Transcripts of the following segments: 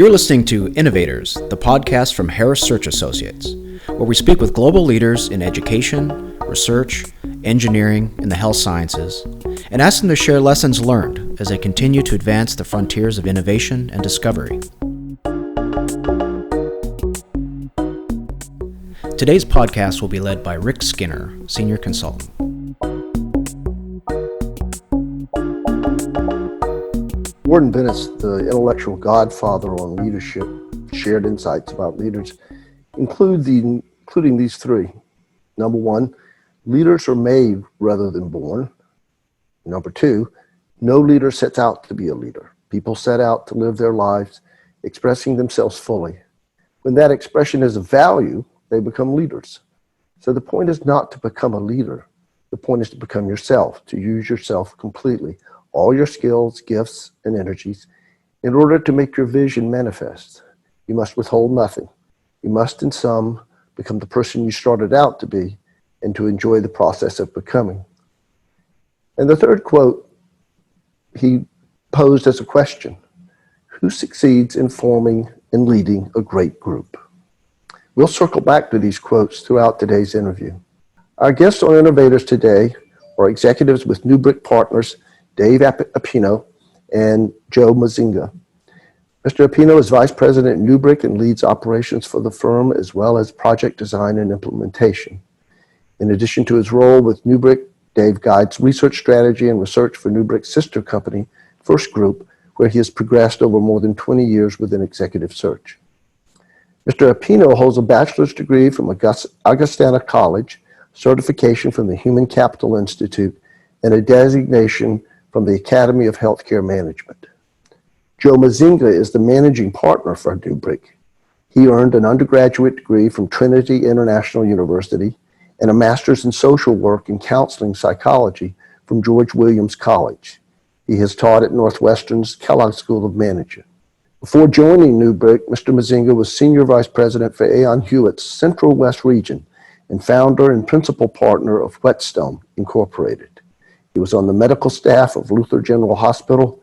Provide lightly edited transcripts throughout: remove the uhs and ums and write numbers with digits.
You're listening to Innovators, the podcast from Harris Search Associates, where we speak with global leaders in education, research, engineering, and the health sciences, and ask them to share lessons learned as they continue to advance the frontiers of innovation and discovery. Today's podcast will be led by Rick Skinner, Senior Consultant. Warden Bennett's the intellectual godfather on leadership. Shared insights about leaders including these three. Number one, leaders are made rather than born. Number two, no leader sets out to be a leader. People set out to live their lives expressing themselves fully. When that expression is of value, they become leaders. So the point is not to become a leader. The point is to become yourself, to use yourself completely, all your skills, gifts, and energies, in order to make your vision manifest. You must withhold nothing. You must, in sum, become the person you started out to be and to enjoy the process of becoming. And the third quote he posed as a question: who succeeds in forming and leading a great group? We'll circle back to these quotes throughout today's interview. Our guests on Innovators today are executives with NuBrick partners Dave Appino and Joe Mazzenga. Mr. Appino is Vice President at NuBrick and leads operations for the firm as well as project design and implementation. In addition to his role with NuBrick, Dave guides research strategy and research for NuBrick's sister company, First Group, where he has progressed over more than 20 years within executive search. Mr. Appino holds a bachelor's degree from Augustana College, certification from the Human Capital Institute, and a designation from the Academy of Healthcare Management. Joe Mazzenga is the managing partner for NuBrick. He earned an undergraduate degree from Trinity International University and a master's in social work and counseling psychology from George Williams College. He has taught at Northwestern's Kellogg School of Management. Before joining NuBrick, Mr. Mazzenga was Senior Vice President for Aon Hewitt's Central West Region and founder and principal partner of Whetstone Incorporated. He was on the medical staff of Luther General Hospital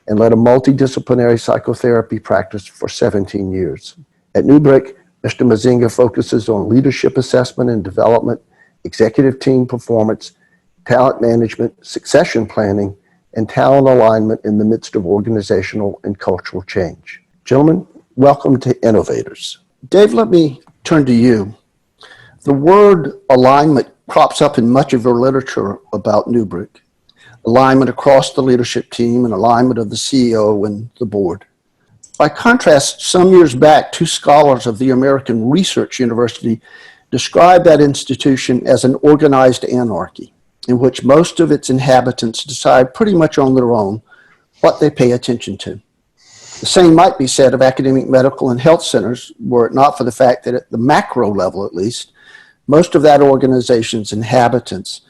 and led a multidisciplinary psychotherapy practice for 17 years. At NuBrick, Mr. Mazzenga focuses on leadership assessment and development, executive team performance, talent management, succession planning, and talent alignment in the midst of organizational and cultural change. Gentlemen, welcome to Innovators. Dave, let me turn to you. The word alignment crops up in much of your literature about NuBrick. Alignment across the leadership team and alignment of the CEO and the board. By contrast, some years back, two scholars of the American Research University described that institution as an organized anarchy, in which most of its inhabitants decide pretty much on their own what they pay attention to. The same might be said of academic, medical, and health centers, were it not for the fact that at the macro level at least, most of that organization's inhabitants,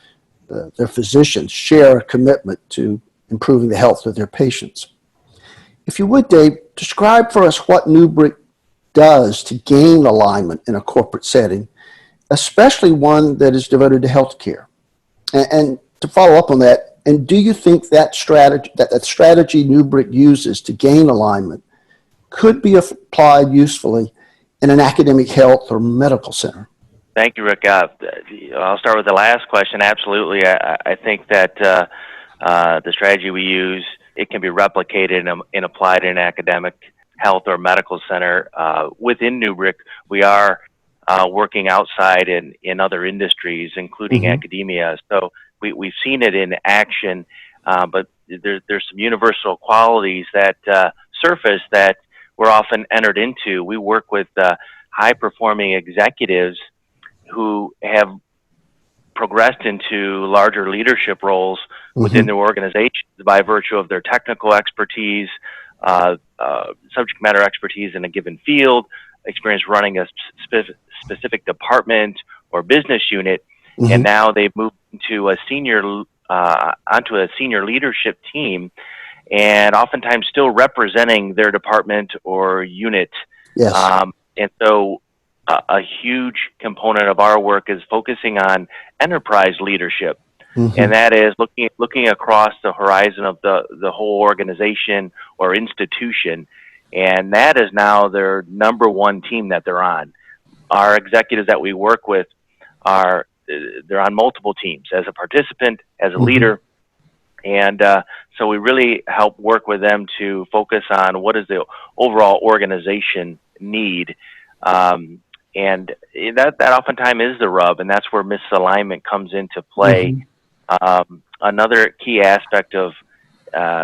their physicians, share a commitment to improving the health of their patients. If you would, Dave, describe for us what NuBrick does to gain alignment in a corporate setting, especially one that is devoted to healthcare. And to follow up on that, and do you think that strategy NuBrick uses to gain alignment could be applied usefully in an academic health or medical center? Thank you, Rick. I'll start with the last question. Absolutely. I think that the strategy we use, it can be replicated and applied in an academic health or medical center. Within NuBrick, we are working outside in other industries, including academia. So we've seen it in action, but there's some universal qualities that surface that we're often entered into. We work with high-performing executives who have progressed into larger leadership roles within their organizations by virtue of their technical expertise, subject matter expertise in a given field, experience running a specific department or business unit, and now they've moved into onto a senior leadership team, and oftentimes still representing their department or unit. Yes. And so a huge component of our work is focusing on enterprise leadership. And that is looking across the horizon of the whole organization or institution And that is now their number one team that they're on. Our executives that we work with they're on multiple teams as a participant, as a leader. And so we really help work with them to focus on what does the overall organization need. And that oftentimes is the rub, and that's where misalignment comes into play. Another key aspect of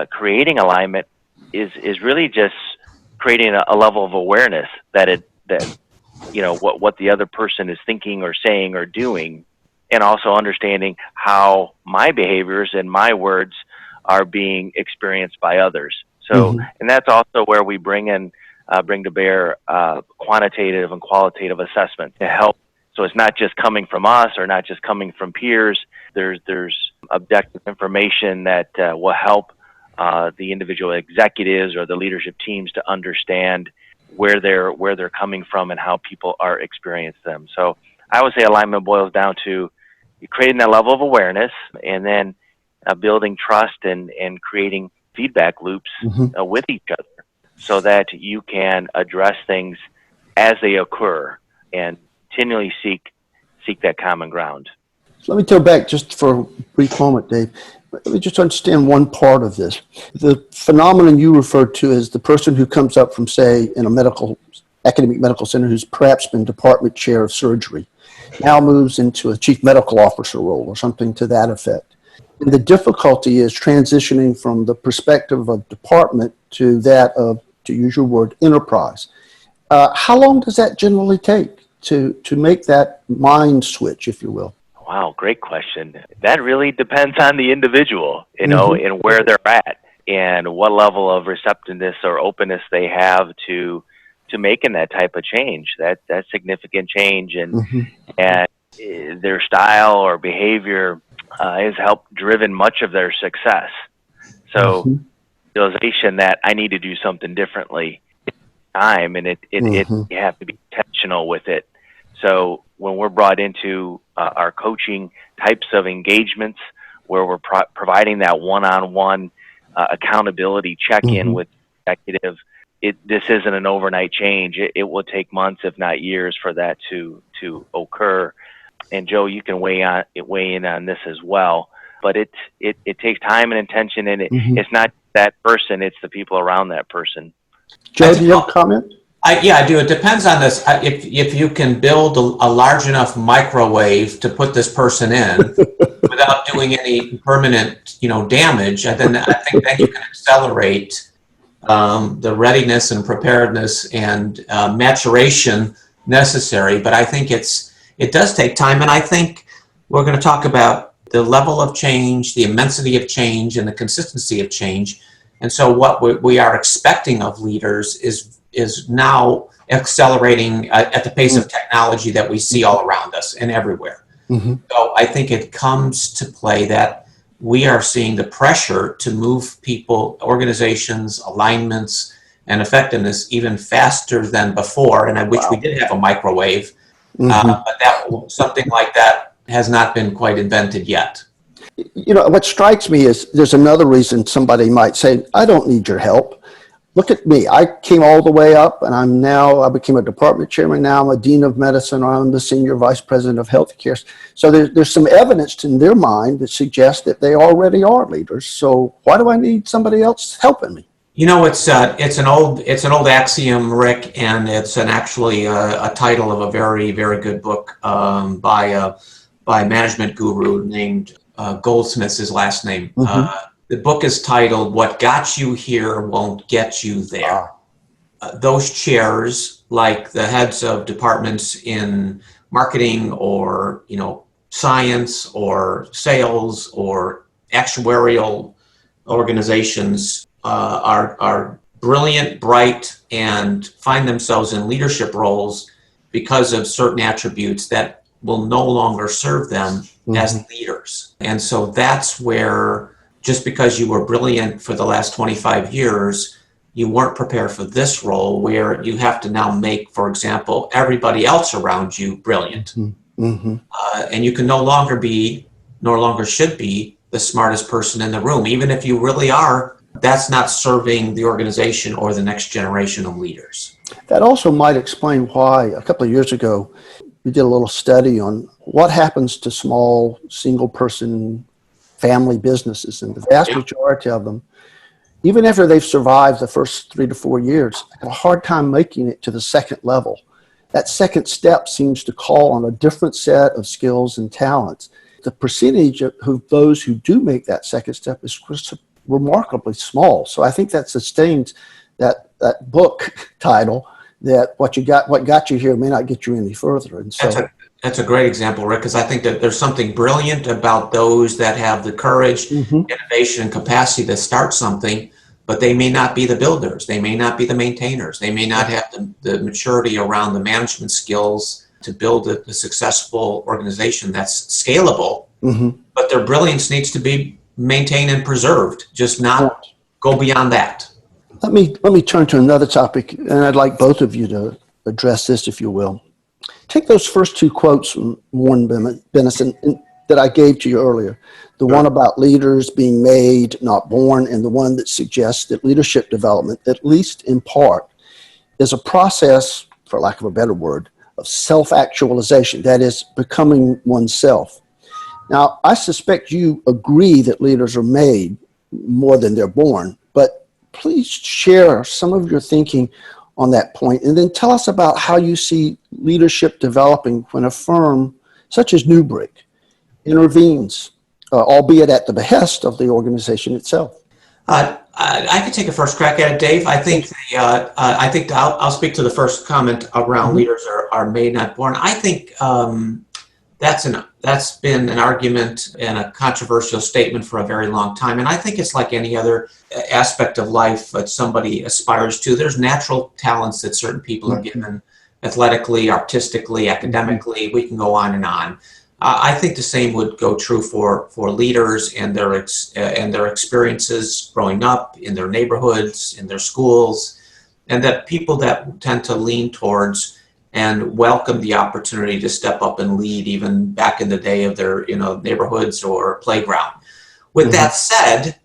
creating alignment is really just creating a level of awareness that what the other person is thinking or saying or doing, and also understanding how my behaviors and my words are being experienced by others. So, and that's also where we bring to bear quantitative and qualitative assessment to help. So it's not just coming from us or not just coming from peers. There's objective information that will help the individual executives or the leadership teams to understand where they're coming from and how people are experiencing them. So I would say alignment boils down to creating that level of awareness, and then building trust and creating feedback loops with each other, so that you can address things as they occur and continually seek that common ground. So let me go back just for a brief moment, Dave. Let me just understand one part of this. The phenomenon you referred to as the person who comes up from, say, in a academic medical center who's perhaps been department chair of surgery, now moves into a chief medical officer role or something to that effect. And the difficulty is transitioning from the perspective of department to that of, to use your word, enterprise. How long does that generally take to make that mind switch, if you will? Wow, great question. That really depends on the individual, and where they're at and what level of receptiveness or openness they have to making that type of change, that significant change, and their style or behavior has helped driven much of their success. So realization that I need to do something differently time, and you have to be intentional with it. So when we're brought into our coaching types of engagements, where we're providing that one-on-one accountability check-in with the executive, this isn't an overnight change. It will take months, if not years, for that to occur. And Joe, you can weigh in on this as well. But it takes time and intention, and it's not that person; it's the people around that person. Joe, do you have a comment? I do. It depends on this. If you can build a large enough microwave to put this person in without doing any permanent, damage, then I think then you can accelerate the readiness and preparedness and maturation necessary. But I think it does take time, and I think we're going to talk about the level of change, the immensity of change, and the consistency of change. And so what we are expecting of leaders is now accelerating at the pace of technology that we see all around us and everywhere. So I think it comes to play that we are seeing the pressure to move people, organizations, alignments, and effectiveness even faster than before. And I wish we did have a microwave, but something like that has not been quite invented yet. What strikes me is there's another reason somebody might say, I don't need your help. Look at me. I came all the way up, and I became a department chairman. Now I'm a dean of medicine, or I'm the senior vice president of healthcare. So there's some evidence in their mind that suggests that they already are leaders. So why do I need somebody else helping me? It's an old axiom, Rick, and it's actually a title of a very, very good book by a management guru named Goldsmith's his last name. The book is titled "What Got You Here Won't Get You There." Those chairs, like the heads of departments in marketing or science or sales or actuarial organizations, are brilliant, bright, and find themselves in leadership roles because of certain attributes that will no longer serve them as leaders. And so that's where, just because you were brilliant for the last 25 years, you weren't prepared for this role where you have to now make, for example, everybody else around you brilliant. And you can no longer should be the smartest person in the room, even if you really are that's not serving the organization or the next generation of leaders. That also might explain why a couple of years ago we did a little study on what happens to small single-person family businesses, and the vast majority of them, even after they've survived the first 3 to 4 years, have a hard time making it to the second level. That second step seems to call on a different set of skills and talents. The percentage of those who do make that second step is remarkably small. So I think that sustains that book title, that what got you here may not get you any further. And so that's a great example, Rick, because I think that there's something brilliant about those that have the courage, innovation, and capacity to start something, but they may not be the builders. They may not be the maintainers. They may not have the maturity around the management skills to build a successful organization that's scalable, but their brilliance needs to be maintained and preserved, just not go beyond that. Let me turn to another topic, and I'd like both of you to address this, if you will. Take those first two quotes from Warren Benison that I gave to you earlier, the one about leaders being made, not born, and the one that suggests that leadership development, at least in part, is a process, for lack of a better word, of self-actualization, that is, becoming oneself. Now, I suspect you agree that leaders are made more than they're born, but please share some of your thinking on that point, and then tell us about how you see leadership developing when a firm such as NuBrick intervenes, albeit at the behest of the organization itself. I could take a first crack at it, Dave. I think I'll speak to the first comment around leaders are made, not born. I think that's been an argument and a controversial statement for a very long time. And I think it's like any other aspect of life that somebody aspires to. There's natural talents that certain people are given athletically, artistically, academically. We can go on and on. I think the same would go true for leaders and their experiences growing up in their neighborhoods, in their schools, and that people that tend to lean towards and welcome the opportunity to step up and lead, even back in the day of their neighborhoods or playground. With that said,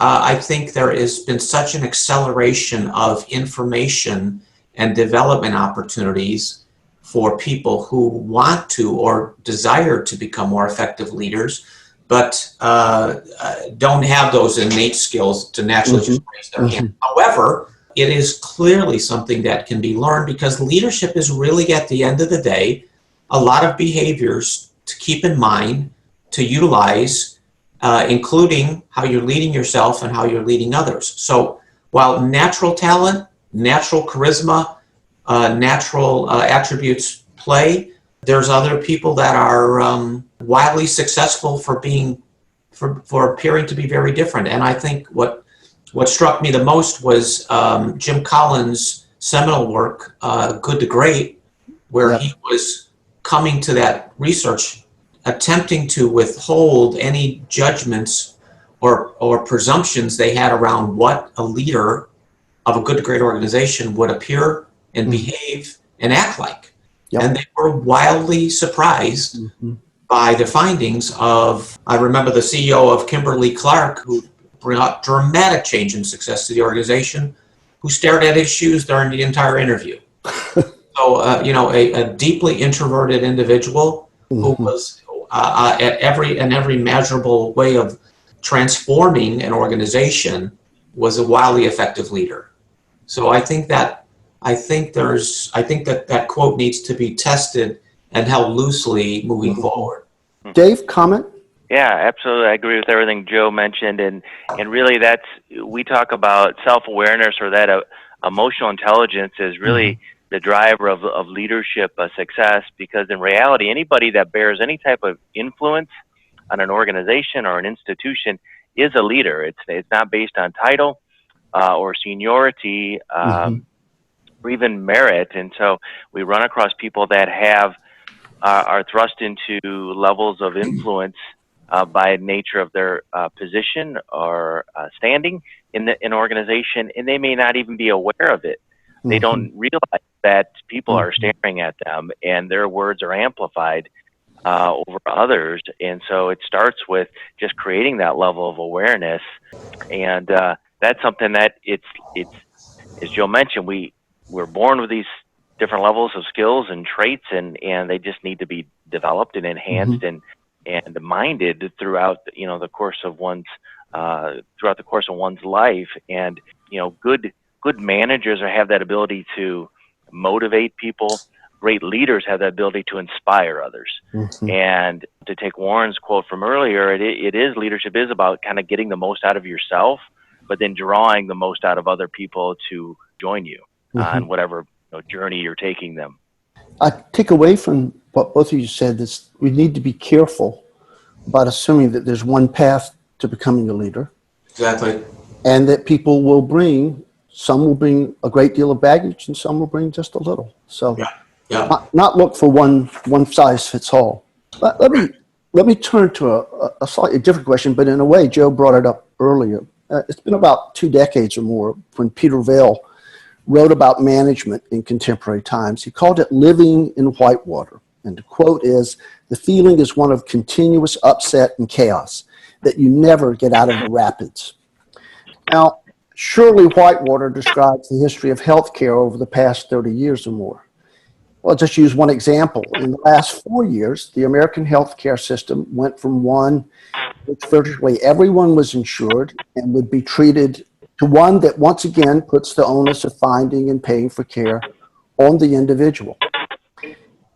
I think there has been such an acceleration of information and development opportunities for people who want to or desire to become more effective leaders, but don't have those innate skills to naturally just raise their hand. However, it is clearly something that can be learned, because leadership is really, at the end of the day, a lot of behaviors to keep in mind, to utilize, including how you're leading yourself and how you're leading others. So while natural talent, natural charisma, natural attributes play, there's other people that are wildly successful for appearing to be very different. And I think what struck me the most was Jim Collins' seminal work, Good to Great, where he was coming to that research, attempting to withhold any judgments or presumptions they had around what a leader of a good to great organization would appear and behave and act like. And they were wildly surprised by the findings of, I remember the CEO of Kimberly-Clark, who brought dramatic change and success to the organization, who stared at his shoes during the entire interview. So, a deeply introverted individual who was at every measurable way of transforming an organization was a wildly effective leader. So I think that quote needs to be tested and held loosely moving forward. Dave, comment? Yeah, absolutely. I agree with everything Joe mentioned, and really we talk about self-awareness, or that emotional intelligence is really the driver of leadership success, because in reality, anybody that bears any type of influence on an organization or an institution is a leader. It's not based on title or seniority or even merit. And so we run across people that are thrust into levels of influence by nature of their position or standing in an organization, and they may not even be aware of it. They don't realize that people are staring at them, and their words are amplified over others. And so it starts with just creating that level of awareness. And that's something that it's as Joe mentioned, we're born with these different levels of skills and traits, and they just need to be developed and enhanced and minded throughout the course of one's life. And good managers have that ability to motivate people. Great leaders have that ability to inspire others. And to take Warren's quote from earlier, leadership is about kind of getting the most out of yourself, but then drawing the most out of other people to join you on whatever journey you're taking them. I take away from what both of you said that we need to be careful about assuming that there's one path to becoming a leader. Exactly. And that some will bring a great deal of baggage and some will bring just a little. So not look for one size fits all. But let me turn to a slightly different question, but in a way, Joe brought it up earlier. It's been about 2 decades or more when Peter Vail wrote about management in contemporary times. He called it living in whitewater. And the quote is, "The feeling is one of continuous upset and chaos, that you never get out of the rapids." Now, surely whitewater describes the history of healthcare over the past 30 years or more. Well, I'll just use one example. In the last 4 years, the American healthcare system went from one which virtually everyone was insured and would be treated to one that once again puts the onus of finding and paying for care on the individual.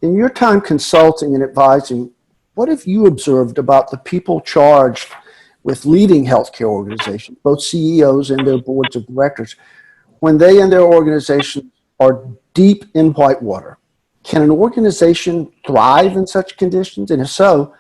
In your time consulting and advising, what have you observed about the people charged with leading healthcare organizations, both CEOs and their boards of directors, when they and their organizations are deep in whitewater? Can an organization thrive in such conditions? And if so,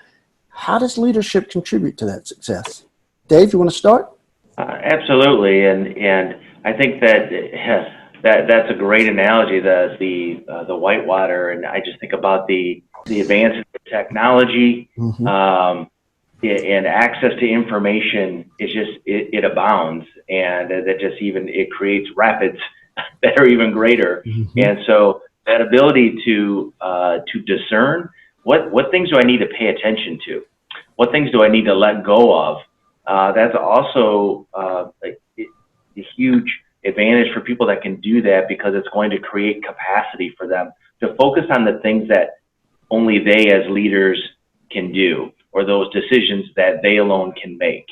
how does leadership contribute to that success? Dave, you want to start? Absolutely, and I think that's a great analogy. The whitewater, and I just think about the advances in technology and access to information. It abounds, and that just it creates rapids that are even greater. And so that ability to discern what things do I need to pay attention to, what things do I need to let go of. That's also a huge advantage for people that can do that, because it's going to create capacity for them to focus on the things that only they as leaders can do, or those decisions that they alone can make.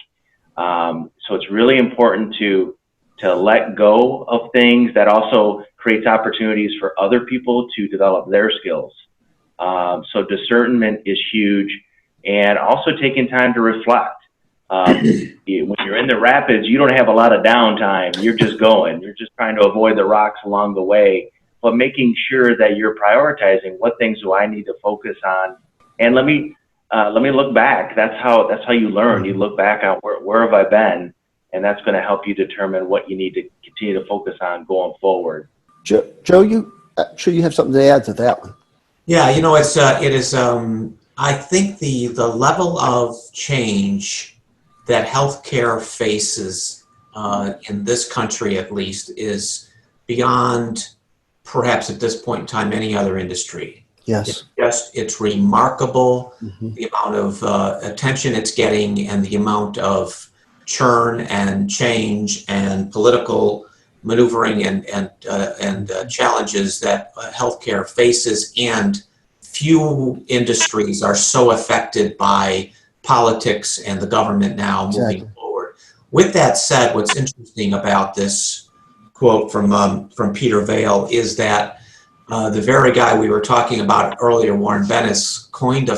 So it's really important to let go of things. That also creates opportunities for other people to develop their skills. So discernment is huge, and also taking time to reflect. When you're in the rapids, you don't have a lot of downtime. You're just going. You're just trying to avoid the rocks along the way, but making sure that you're prioritizing what things do I need to focus on. And let me look back. That's how you learn. You look back on where have I been, and that's going to help you determine what you need to continue to focus on going forward. Joe, I'm sure you have something to add to that one. Yeah, it is. I think the level of change that healthcare faces in this country, at least, is beyond perhaps at this point in time any other industry. Yes. It's remarkable, the amount of attention it's getting and the amount of churn and change and political maneuvering and challenges that healthcare faces, and few industries are so affected by politics and the government now moving forward. With that said, what's interesting about this quote from Peter Vail is that the very guy we were talking about earlier, Warren Bennis, coined an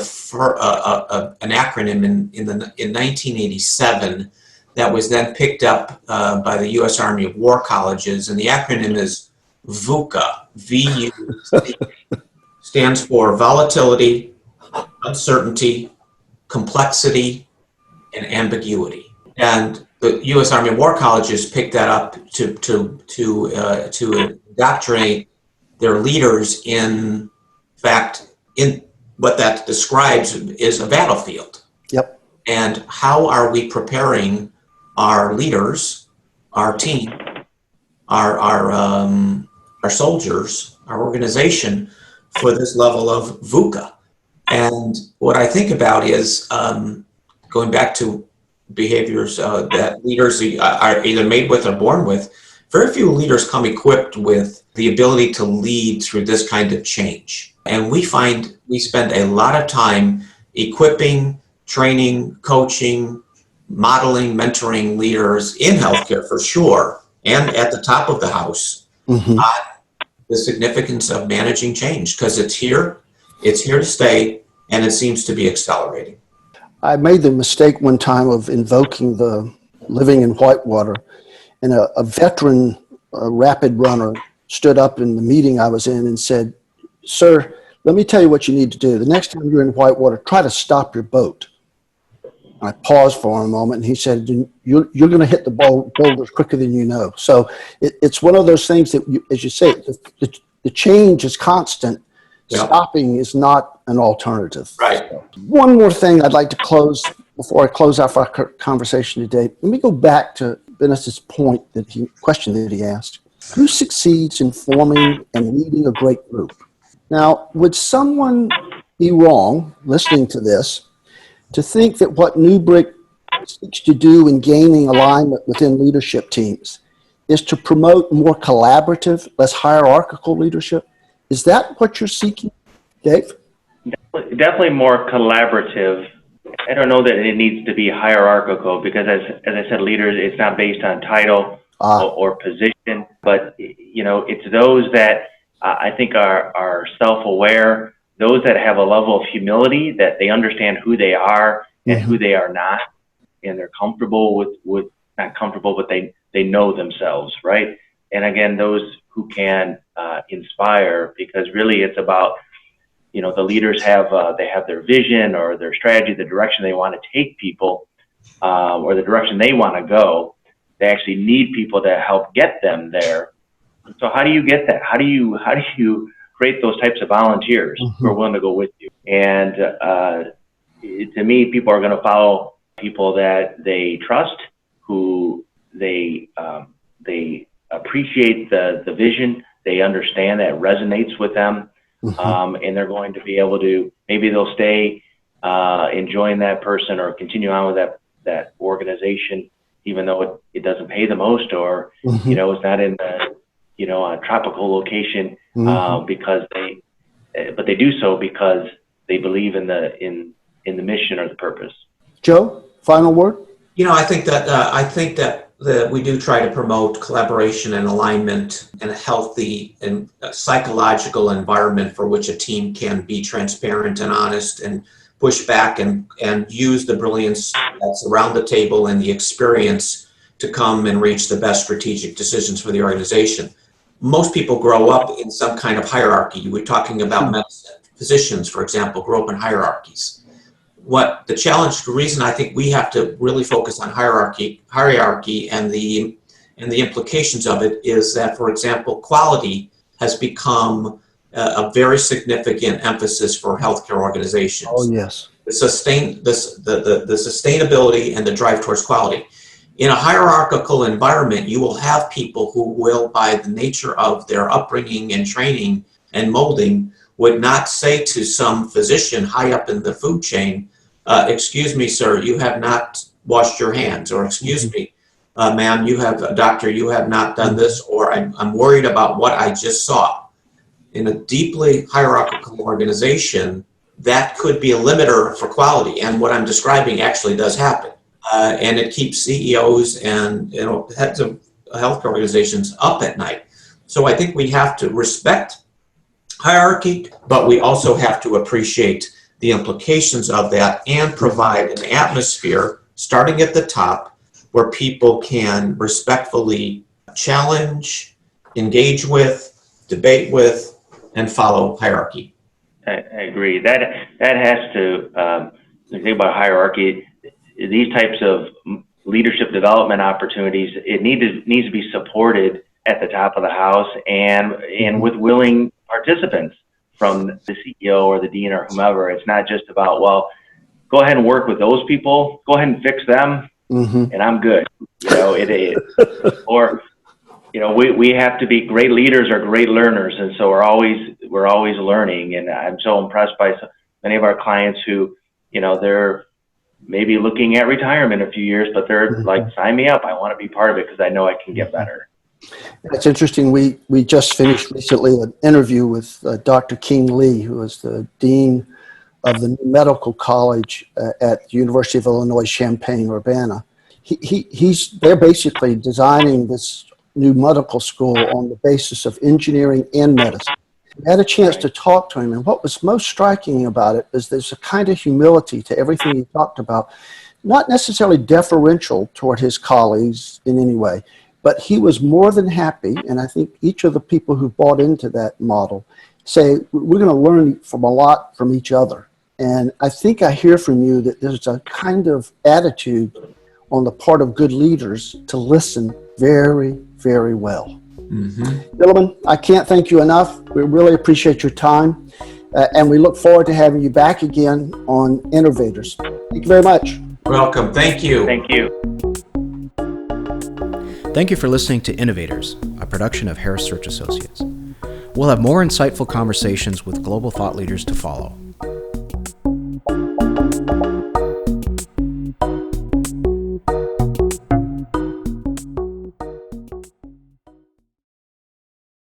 acronym in 1987 that was then picked up by the U.S. Army of War Colleges, and the acronym is VUCA. V-U-C. Stands for volatility, uncertainty, complexity, and ambiguity. And the U.S. Army of War Colleges picked that up to indoctrinate their leaders in fact, in what that describes is a battlefield. Yep. And how are we preparing our leaders, our team, our soldiers, our organization for this level of VUCA? And what I think about is going back to behaviors that leaders are either made with or born with, very few leaders come equipped with the ability to lead through this kind of change. And we find we spend a lot of time equipping, training, coaching, modeling, mentoring leaders in healthcare for sure, and at the top of the house, Mm-hmm. the significance of managing change, because it's here to stay, and it seems to be accelerating. I made the mistake one time of invoking the living in Whitewater, and a veteran rapid runner stood up in the meeting I was in and said, "Sir, let me tell you what you need to do. The next time you're in Whitewater, try to stop your boat." I paused for a moment, and he said, "You're going to hit the boulders quicker than you know." So it's one of those things that, as you say, the change is constant. Yep. Stopping is not an alternative. Right. So, one more thing I'd like to close before I close off our conversation today. Let me go back to Dennis's question that he asked. Who succeeds in forming and leading a great group? Now, would someone be wrong, listening to this, to think that what NuBrick seeks to do in gaining alignment within leadership teams is to promote more collaborative, less hierarchical leadership? Is that what you're seeking, Dave? Definitely more collaborative. I don't know that it needs to be hierarchical because, as I said, leaders, it's not based on title or position, but it's those that I think are self-aware, those that have a level of humility, that they understand who they are and who they are not, and they're comfortable with not comfortable, but they know themselves, right? And again, those who can inspire, because really it's about, the leaders have their vision or their strategy, the direction they want to take people, or the direction they want to go. They actually need people to help get them there. So how do you get that? How do you create those types of volunteers who are willing to go with you? And to me, people are going to follow people that they trust, who they appreciate the vision, they understand that it resonates with them, and they're going to be able to, maybe they'll stay enjoying that person or continue on with that organization, even though it doesn't pay the most, or it's not in a tropical location, because but they do so because they believe in the mission or the purpose. Joe, final word? I think that we do try to promote collaboration and alignment and a healthy and psychological environment for which a team can be transparent and honest and push back and use the brilliance that's around the table and the experience to come and reach the best strategic decisions for the organization. Most people grow up in some kind of hierarchy. You were talking about medicine. Physicians, for example, grow up in hierarchies. The reason I think we have to really focus on hierarchy and the implications of it is that, for example, quality has become a very significant emphasis for healthcare organizations. Oh, yes. The sustainability and the drive towards quality. In a hierarchical environment, you will have people who will, by the nature of their upbringing and training and molding, would not say to some physician high up in the food chain, "Excuse me, sir, you have not washed your hands," or "Excuse me, ma'am, doctor, you have not done this," or I'm worried about what I just saw." In a deeply hierarchical organization, that could be a limiter for quality. And what I'm describing actually does happen. And it keeps CEOs and heads of healthcare organizations up at night. So I think we have to respect hierarchy, but we also have to appreciate the implications of that and provide an atmosphere starting at the top where people can respectfully challenge, engage with, debate with, and follow hierarchy. I agree. That has to, think about hierarchy, these types of leadership development opportunities, it needs to be supported at the top of the house and with willing participants from the CEO or the dean or whomever. It's not just about, well, go ahead and work with those people, go ahead and fix them, and I'm good. Or we have to be great leaders or great learners, and so we're always learning. And I'm so impressed by many of our clients who, maybe looking at retirement in a few years, but they're like, sign me up. I want to be part of it because I know I can get better. It's interesting. We just finished recently an interview with Dr. King Lee, who is the dean of the new medical college at the University of Illinois Champaign-Urbana. They're basically designing this new medical school on the basis of engineering and medicine. I had a chance to talk to him, and what was most striking about it is there's a kind of humility to everything he talked about, not necessarily deferential toward his colleagues in any way, but he was more than happy, and I think each of the people who bought into that model say, we're going to learn from a lot from each other. And I think I hear from you that there's a kind of attitude on the part of good leaders to listen very, very well. Mm-hmm. Gentlemen, I can't thank you enough. We really appreciate your time, and we look forward to having you back again on Innovators. Thank you very much. Welcome. Thank you. Thank you. Thank you for listening to Innovators, a production of Harris Search Associates. We'll have more insightful conversations with global thought leaders to follow.